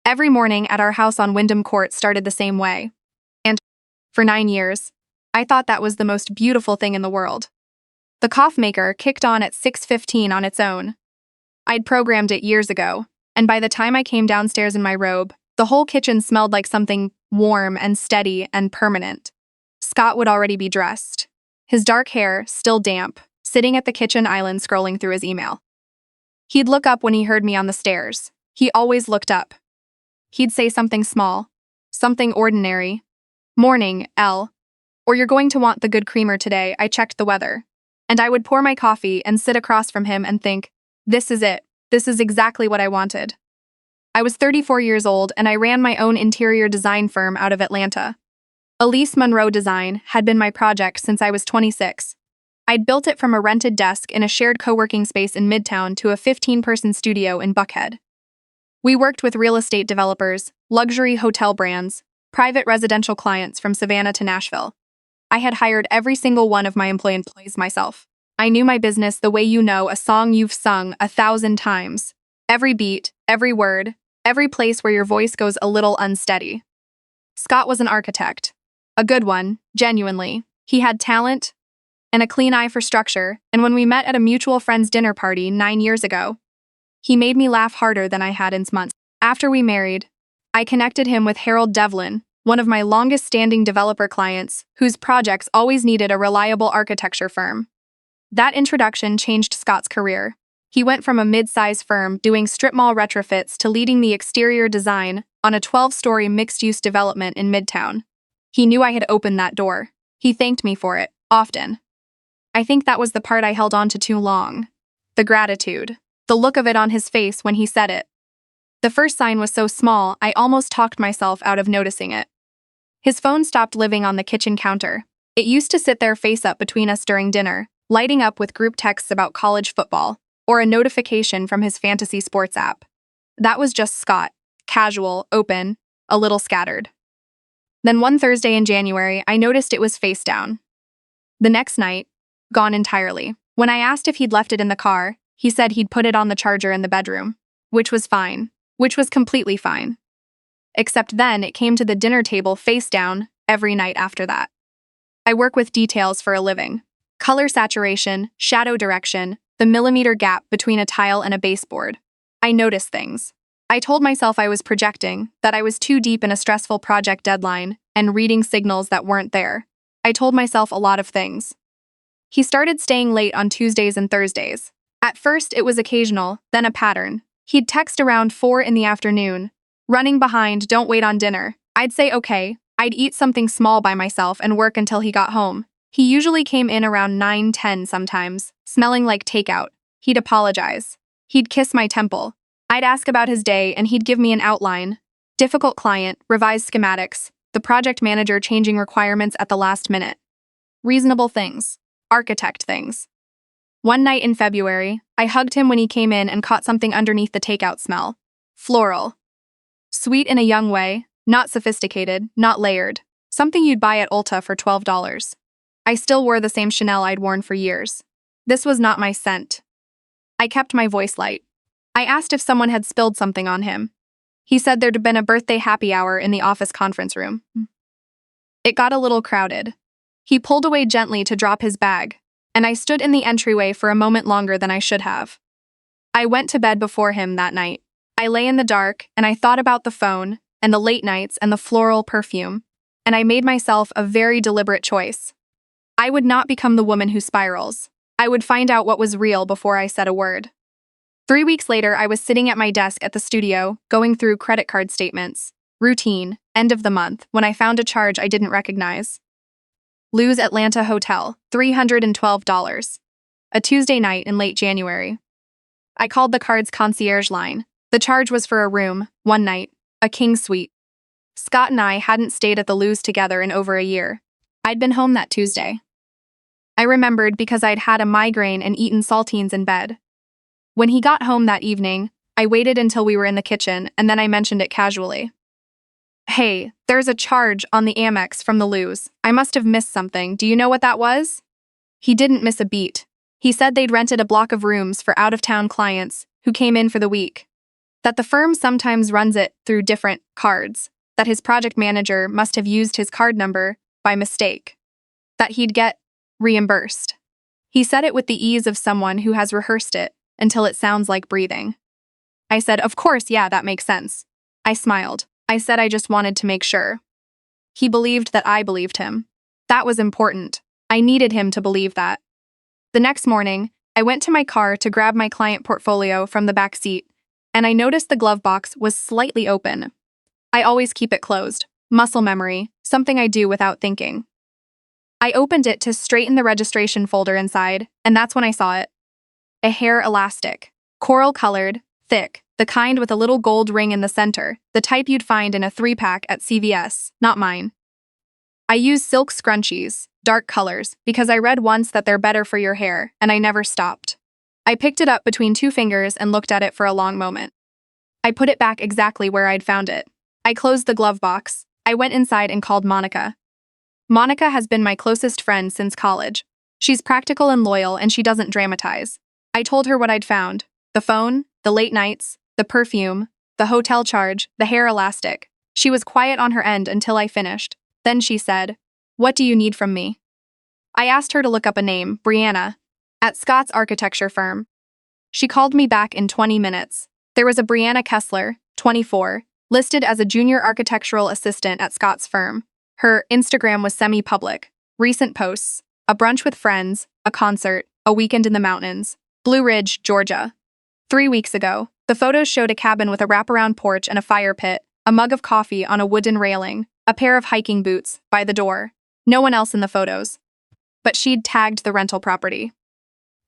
Every morning at our house on Wyndham Court started the same way. And, for 9 years, I thought that was the most beautiful thing in the world. The coffee maker kicked on at 6:15 on its own. I'd programmed it years ago, and by the time I came downstairs in my robe, the whole kitchen smelled like something warm and steady and permanent. Scott would already be dressed, his dark hair still damp, sitting at the kitchen island scrolling through his email. He'd look up when he heard me on the stairs. He always looked up. He'd say something small, something ordinary. "Morning, Elle. Or you're going to want the good creamer today, I checked the weather." And I would pour my coffee and sit across from him and think, this is it. This is exactly what I wanted. I was 34 years old and I ran my own interior design firm out of Atlanta. Elise Monroe Design had been my project since I was 26. I'd built it from a rented desk in a shared co-working space in Midtown to a 15-person studio in Buckhead. We worked with real estate developers, luxury hotel brands, private residential clients from Savannah to Nashville. I had hired every single one of my employees myself. I knew my business the way you know a song you've sung 1,000 times. Every beat, every word, every place where your voice goes a little unsteady. Scott was an architect. A good one, genuinely. He had talent and a clean eye for structure, and when we met at a mutual friend's dinner party 9 years ago, he made me laugh harder than I had in months. After we married, I connected him with Harold Devlin, one of my longest-standing developer clients, whose projects always needed a reliable architecture firm. That introduction changed Scott's career. He went from a mid-size firm doing strip mall retrofits to leading the exterior design on a 12-story mixed-use development in Midtown. He knew I had opened that door. He thanked me for it, often. I think that was the part I held on to too long. The gratitude. The look of it on his face when he said it. The first sign was so small, I almost talked myself out of noticing it. His phone stopped living on the kitchen counter. It used to sit there face up between us during dinner, lighting up with group texts about college football, or a notification from his fantasy sports app. That was just Scott, casual, open, a little scattered. Then one Thursday in January, I noticed it was face down. The next night, gone entirely. When I asked if he'd left it in the car, he said he'd put it on the charger in the bedroom, which was fine, which was completely fine. Except then it came to the dinner table face down every night after that. I work with details for a living. Color saturation, shadow direction, the millimeter gap between a tile and a baseboard. I notice things. I told myself I was projecting, that I was too deep in a stressful project deadline, and reading signals that weren't there. I told myself a lot of things. He started staying late on Tuesdays and Thursdays. At first it was occasional, then a pattern. He'd text around 4 in the afternoon. Running behind, don't wait on dinner. I'd say okay. I'd eat something small by myself and work until he got home. He usually came in around 9:10 sometimes, smelling like takeout. He'd apologize. He'd kiss my temple. I'd ask about his day and he'd give me an outline. Difficult client, revised schematics, the project manager changing requirements at the last minute. Reasonable things. Architect things. One night in February, I hugged him when he came in and caught something underneath the takeout smell. Floral. Sweet in a young way, not sophisticated, not layered. Something you'd buy at Ulta for $12. I still wore the same Chanel I'd worn for years. This was not my scent. I kept my voice light. I asked if someone had spilled something on him. He said there'd been a birthday happy hour in the office conference room. It got a little crowded. He pulled away gently to drop his bag, and I stood in the entryway for a moment longer than I should have. I went to bed before him that night. I lay in the dark, and I thought about the phone, and the late nights, and the floral perfume, and I made myself a very deliberate choice. I would not become the woman who spirals. I would find out what was real before I said a word. 3 weeks later, I was sitting at my desk at the studio, going through credit card statements. Routine, end of the month, when I found a charge I didn't recognize. Lou's Atlanta Hotel, $312. A Tuesday night in late January. I called the card's concierge line. The charge was for a room, one night, a king suite. Scott and I hadn't stayed at the Lou's together in over a year. I'd been home that Tuesday. I remembered because I'd had a migraine and eaten saltines in bed. When he got home that evening, I waited until we were in the kitchen and then I mentioned it casually. "Hey, there's a charge on the Amex from the Lou's. I must have missed something. Do you know what that was?" He didn't miss a beat. He said they'd rented a block of rooms for out-of-town clients who came in for the week. That the firm sometimes runs it through different cards, that his project manager must have used his card number by mistake, that he'd get reimbursed. He said it with the ease of someone who has rehearsed it until it sounds like breathing. I said, "Of course, yeah, that makes sense." I smiled. I said I just wanted to make sure. He believed that I believed him. That was important. I needed him to believe that. The next morning, I went to my car to grab my client portfolio from the back seat, and I noticed the glove box was slightly open. I always keep it closed. Muscle memory, something I do without thinking. I opened it to straighten the registration folder inside, and that's when I saw it. A hair elastic. Coral-colored, thick, the kind with a little gold ring in the center, the type you'd find in a 3-pack at CVS, not mine. I use silk scrunchies, dark colors, because I read once that they're better for your hair, and I never stopped. I picked it up between 2 fingers and looked at it for a long moment. I put it back exactly where I'd found it. I closed the glove box. I went inside and called Monica. Monica has been my closest friend since college. She's practical and loyal, and she doesn't dramatize. I told her what I'd found: the phone, the late nights, the perfume, the hotel charge, the hair elastic. She was quiet on her end until I finished. Then she said, "What do you need from me?" I asked her to look up a name, Brianna, at Scott's architecture firm. She called me back in 20 minutes. There was a Brianna Kessler, 24, listed as a junior architectural assistant at Scott's firm. Her Instagram was semi-public. Recent posts: a brunch with friends, a concert, a weekend in the mountains. Blue Ridge, Georgia. 3 weeks ago, the photos showed a cabin with a wraparound porch and a fire pit, a mug of coffee on a wooden railing, a pair of hiking boots by the door. No one else in the photos. But she'd tagged the rental property.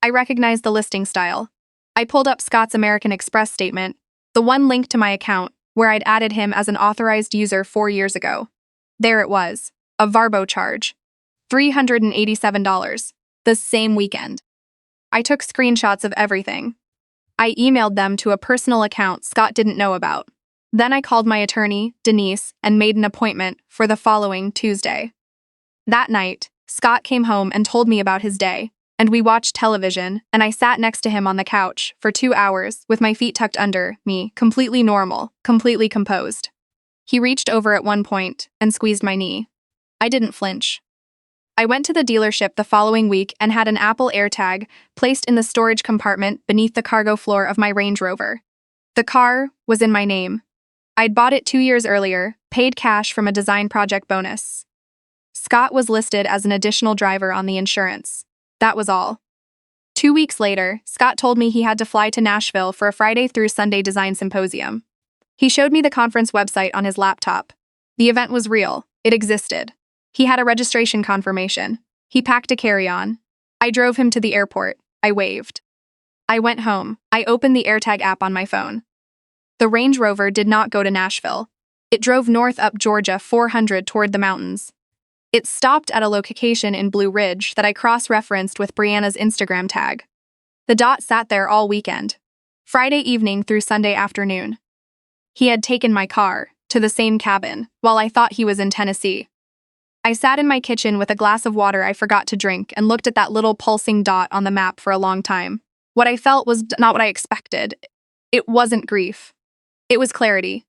I recognized the listing style. I pulled up Scott's American Express statement, the one linked to my account, where I'd added him as an authorized user 4 years ago. There it was, a Varbo charge. $387, the same weekend. I took screenshots of everything. I emailed them to a personal account Scott didn't know about. Then I called my attorney, Denise, and made an appointment for the following Tuesday. That night, Scott came home and told me about his day, and we watched television, and I sat next to him on the couch for 2 hours with my feet tucked under me, completely normal, completely composed. He reached over at one point and squeezed my knee. I didn't flinch. I went to the dealership the following week and had an Apple AirTag placed in the storage compartment beneath the cargo floor of my Range Rover. The car was in my name. I'd bought it 2 years earlier, paid cash from a design project bonus. Scott was listed as an additional driver on the insurance. That was all. 2 weeks later, Scott told me he had to fly to Nashville for a Friday through Sunday design symposium. He showed me the conference website on his laptop. The event was real. It existed. He had a registration confirmation. He packed a carry-on. I drove him to the airport. I waved. I went home. I opened the AirTag app on my phone. The Range Rover did not go to Nashville. It drove north up Georgia 400 toward the mountains. It stopped at a location in Blue Ridge that I cross-referenced with Brianna's Instagram tag. The dot sat there all weekend, Friday evening through Sunday afternoon. He had taken my car to the same cabin while I thought he was in Tennessee. I sat in my kitchen with a glass of water I forgot to drink and looked at that little pulsing dot on the map for a long time. What I felt was not what I expected. It wasn't grief. It was clarity.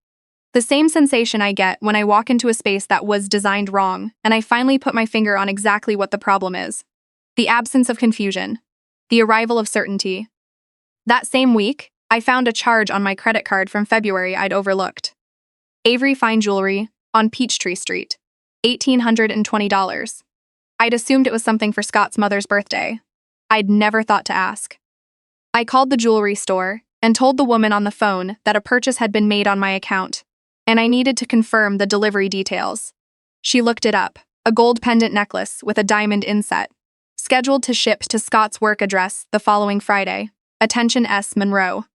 The same sensation I get when I walk into a space that was designed wrong, and I finally put my finger on exactly what the problem is. The absence of confusion. The arrival of certainty. That same week, I found a charge on my credit card from February I'd overlooked. Avery Fine Jewelry on Peachtree Street. $1,820. I'd assumed it was something for Scott's mother's birthday. I'd never thought to ask. I called the jewelry store and told the woman on the phone that a purchase had been made on my account, and I needed to confirm the delivery details. She looked it up, a gold pendant necklace with a diamond inset, scheduled to ship to Scott's work address the following Friday, Attention S. Monroe.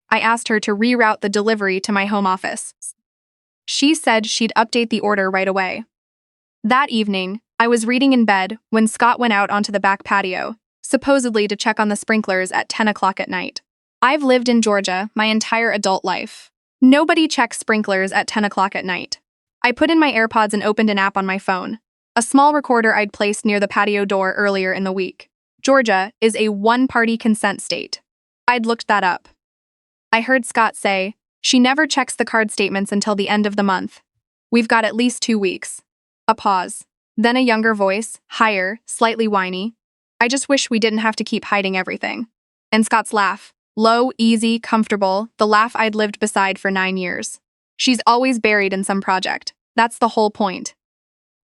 I asked her to reroute the delivery to my home office. She said she'd update the order right away. That evening, I was reading in bed when Scott went out onto the back patio, supposedly to check on the sprinklers at 10 o'clock at night. I've lived in Georgia my entire adult life. Nobody checks sprinklers at 10 o'clock at night. I put in my AirPods and opened an app on my phone, a small recorder I'd placed near the patio door earlier in the week. Georgia is a one-party consent state. I'd looked that up. I heard Scott say, She never checks the card statements until the end of the month. We've got at least 2 weeks. A pause. Then a younger voice, higher, slightly whiny. I just wish we didn't have to keep hiding everything. And Scott's laugh. Low, easy, comfortable, the laugh I'd lived beside for 9 years. She's always buried in some project. That's the whole point.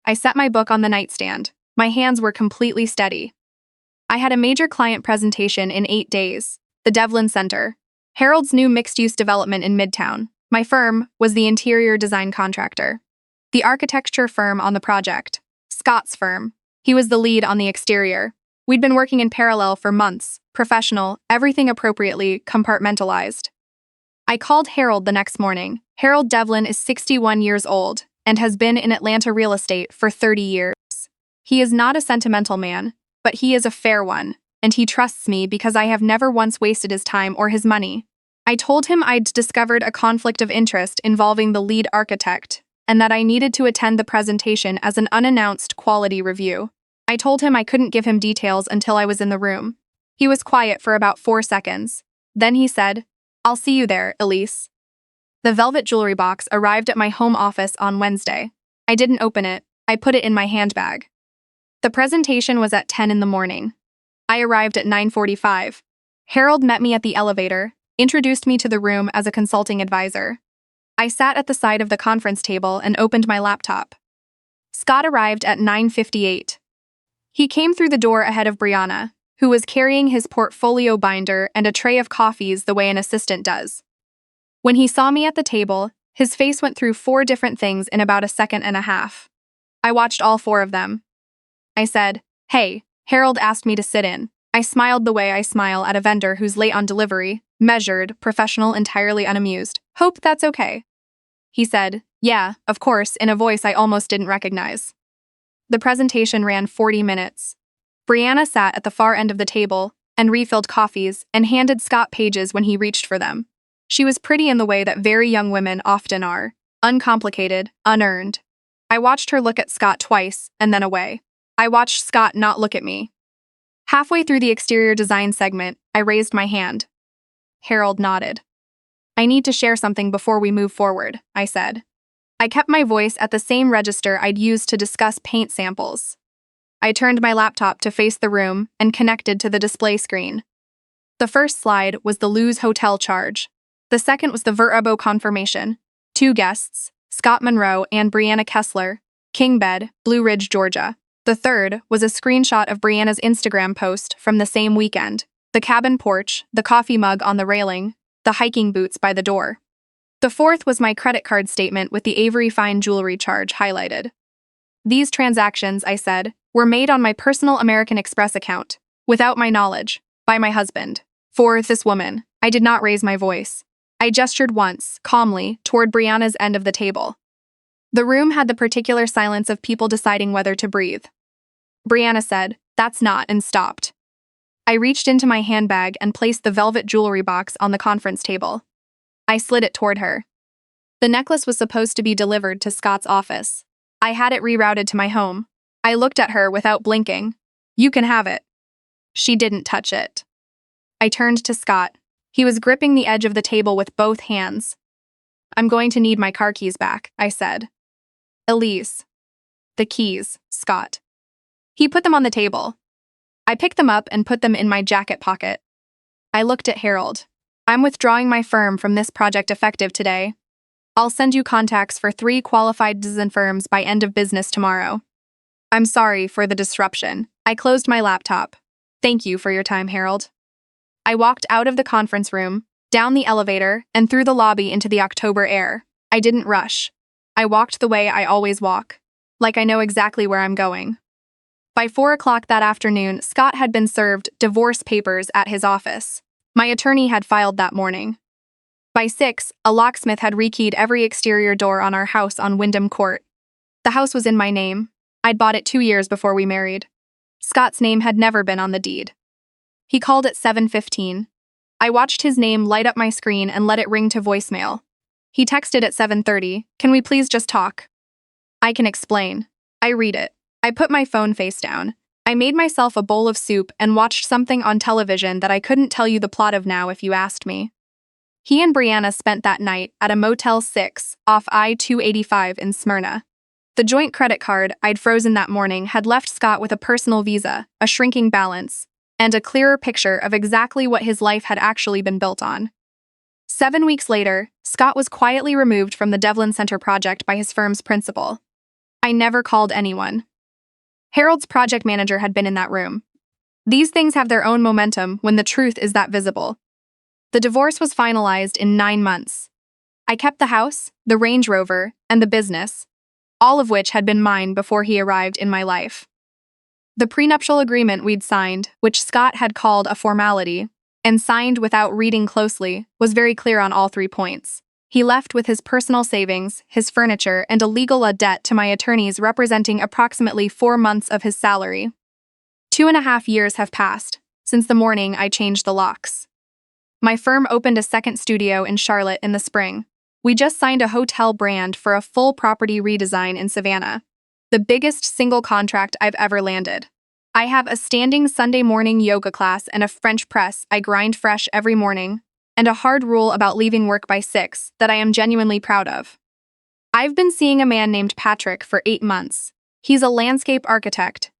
I set my book on the nightstand. My hands were completely steady. I had a major client presentation in 8 days. The Devlin Center. Harold's new mixed-use development in Midtown. My firm was the interior design contractor. The architecture firm on the project. Scott's firm. He was the lead on the exterior. We'd been working in parallel for months, professional, everything appropriately compartmentalized. I called Harold the next morning. Harold Devlin is 61 years old and has been in Atlanta real estate for 30 years. He is not a sentimental man, but he is a fair one, and he trusts me because I have never once wasted his time or his money. I told him I'd discovered a conflict of interest involving the lead architect and that I needed to attend the presentation as an unannounced quality review. I told him I couldn't give him details until I was in the room. He was quiet for about 4 seconds. Then he said, "I'll see you there, Elise." The velvet jewelry box arrived at my home office on Wednesday. I didn't open it. I put it in my handbag. The presentation was at 10 in the morning. I arrived at 9:45. Harold met me at the elevator, introduced me to the room as a consulting advisor. I sat at the side of the conference table and opened my laptop. Scott arrived at 9:58. He came through the door ahead of Brianna, who was carrying his portfolio binder and a tray of coffees the way an assistant does. When he saw me at the table, his face went through 4 different things in about a second and a half. I watched all 4 of them. I said, "Hey." Harold asked me to sit in. I smiled the way I smile at a vendor who's late on delivery, measured, professional, entirely unamused. "Hope that's okay." He said, "Yeah, of course," in a voice I almost didn't recognize. The presentation ran 40 minutes. Brianna sat at the far end of the table and refilled coffees and handed Scott pages when he reached for them. She was pretty in the way that very young women often are, uncomplicated, unearned. I watched her look at Scott twice and then away. I watched Scott not look at me. Halfway through the exterior design segment, I raised my hand. Harold nodded. "I need to share something before we move forward," I said. I kept my voice at the same register I'd used to discuss paint samples. I turned my laptop to face the room and connected to the display screen. The first slide was the Luz Hotel charge. The second was the Verbo confirmation. 2 guests, Scott Monroe and Brianna Kessler, King Bed, Blue Ridge, Georgia. The third was a screenshot of Brianna's Instagram post from the same weekend. The cabin porch, the coffee mug on the railing, the hiking boots by the door. The fourth was my credit card statement with the Avery Fine Jewelry charge highlighted. These transactions, I said, were made on my personal American Express account, without my knowledge, by my husband. For this woman, I did not raise my voice. I gestured once, calmly, toward Brianna's end of the table. The room had the particular silence of people deciding whether to breathe. Brianna said, "That's not," and stopped. I reached into my handbag and placed the velvet jewelry box on the conference table. I slid it toward her. The necklace was supposed to be delivered to Scott's office. I had it rerouted to my home. I looked at her without blinking. "You can have it." She didn't touch it. I turned to Scott. He was gripping the edge of the table with both hands. "I'm going to need my car keys back," I said. "Elise." "The keys, Scott." He put them on the table. I picked them up and put them in my jacket pocket. I looked at Harold. "I'm withdrawing my firm from this project effective today. I'll send you contacts for 3 qualified design firms by end of business tomorrow. I'm sorry for the disruption." I closed my laptop. "Thank you for your time, Harold." I walked out of the conference room, down the elevator, and through the lobby into the October air. I didn't rush. I walked the way I always walk, like I know exactly where I'm going. By 4 o'clock that afternoon, Scott had been served divorce papers at his office. My attorney had filed that morning. By 6, a locksmith had rekeyed every exterior door on our house on Wyndham Court. The house was in my name. I'd bought it 2 years before we married. Scott's name had never been on the deed. He called at 7:15. I watched his name light up my screen and let it ring to voicemail. He texted at 7:30, "Can we please just talk?" I can explain. I read it. I put my phone face down. I made myself a bowl of soup and watched something on television that I couldn't tell you the plot of now if you asked me. He and Brianna spent that night at a Motel 6 off I-285 in Smyrna. The joint credit card I'd frozen that morning had left Scott with a personal visa, a shrinking balance, and a clearer picture of exactly what his life had actually been built on. 7 weeks later, Scott was quietly removed from the Devlin Center project by his firm's principal. I never called anyone. Harold's project manager had been in that room. These things have their own momentum when the truth is that visible. The divorce was finalized in 9 months. I kept the house, the Range Rover, and the business, all of which had been mine before he arrived in my life. The prenuptial agreement we'd signed, which Scott had called a formality, and signed without reading closely, was very clear on all 3 points. He left with his personal savings, his furniture, and a legal debt to my attorneys representing approximately 4 months of his salary. 2.5 years have passed since the morning I changed the locks. My firm opened a second studio in Charlotte in the spring. We just signed a hotel brand for a full property redesign in Savannah, the biggest single contract I've ever landed. I have a standing Sunday morning yoga class and a French press I grind fresh every morning, and a hard rule about leaving work by 6 that I am genuinely proud of. I've been seeing a man named Patrick for 8 months. He's a landscape architect.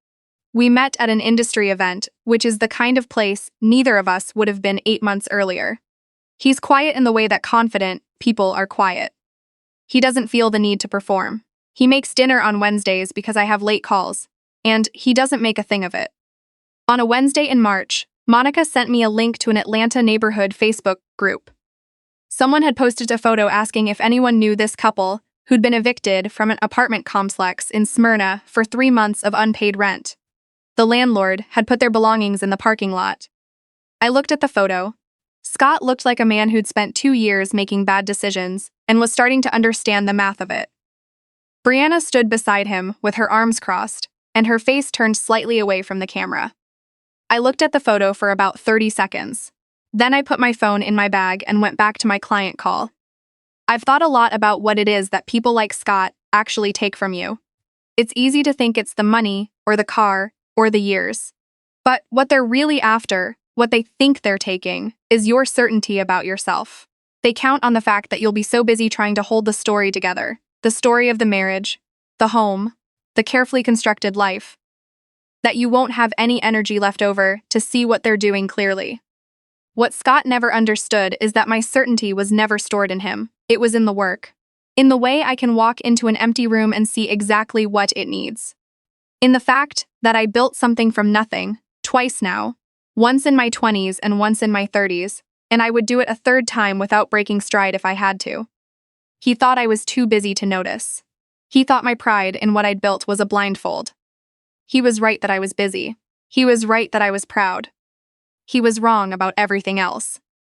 We met at an industry event, which is the kind of place neither of us would have been 8 months earlier. He's quiet in the way that confident people are quiet. He doesn't feel the need to perform. He makes dinner on Wednesdays because I have late calls, and he doesn't make a thing of it. On a Wednesday in March, Monica sent me a link to an Atlanta neighborhood Facebook group. Someone had posted a photo asking if anyone knew this couple who'd been evicted from an apartment complex in Smyrna for 3 months of unpaid rent. The landlord had put their belongings in the parking lot. I looked at the photo. Scott looked like a man who'd spent 2 years making bad decisions and was starting to understand the math of it. Brianna stood beside him with her arms crossed and her face turned slightly away from the camera. I looked at the photo for about 30 seconds. Then I put my phone in my bag and went back to my client call. I've thought a lot about what it is that people like Scott actually take from you. It's easy to think it's the money or the car or the years. But what they're really after, what they think they're taking, is your certainty about yourself. They count on the fact that you'll be so busy trying to hold the story together, the story of the marriage, the home, the carefully constructed life, that you won't have any energy left over to see what they're doing clearly. What Scott never understood is that my certainty was never stored in him. It was in the work. In the way I can walk into an empty room and see exactly what it needs. In the fact that I built something from nothing, twice now, once in my 20s and once in my 30s, and I would do it a third time without breaking stride if I had to. He thought I was too busy to notice. He thought my pride in what I'd built was a blindfold. He was right that I was busy. He was right that I was proud. He was wrong about everything else.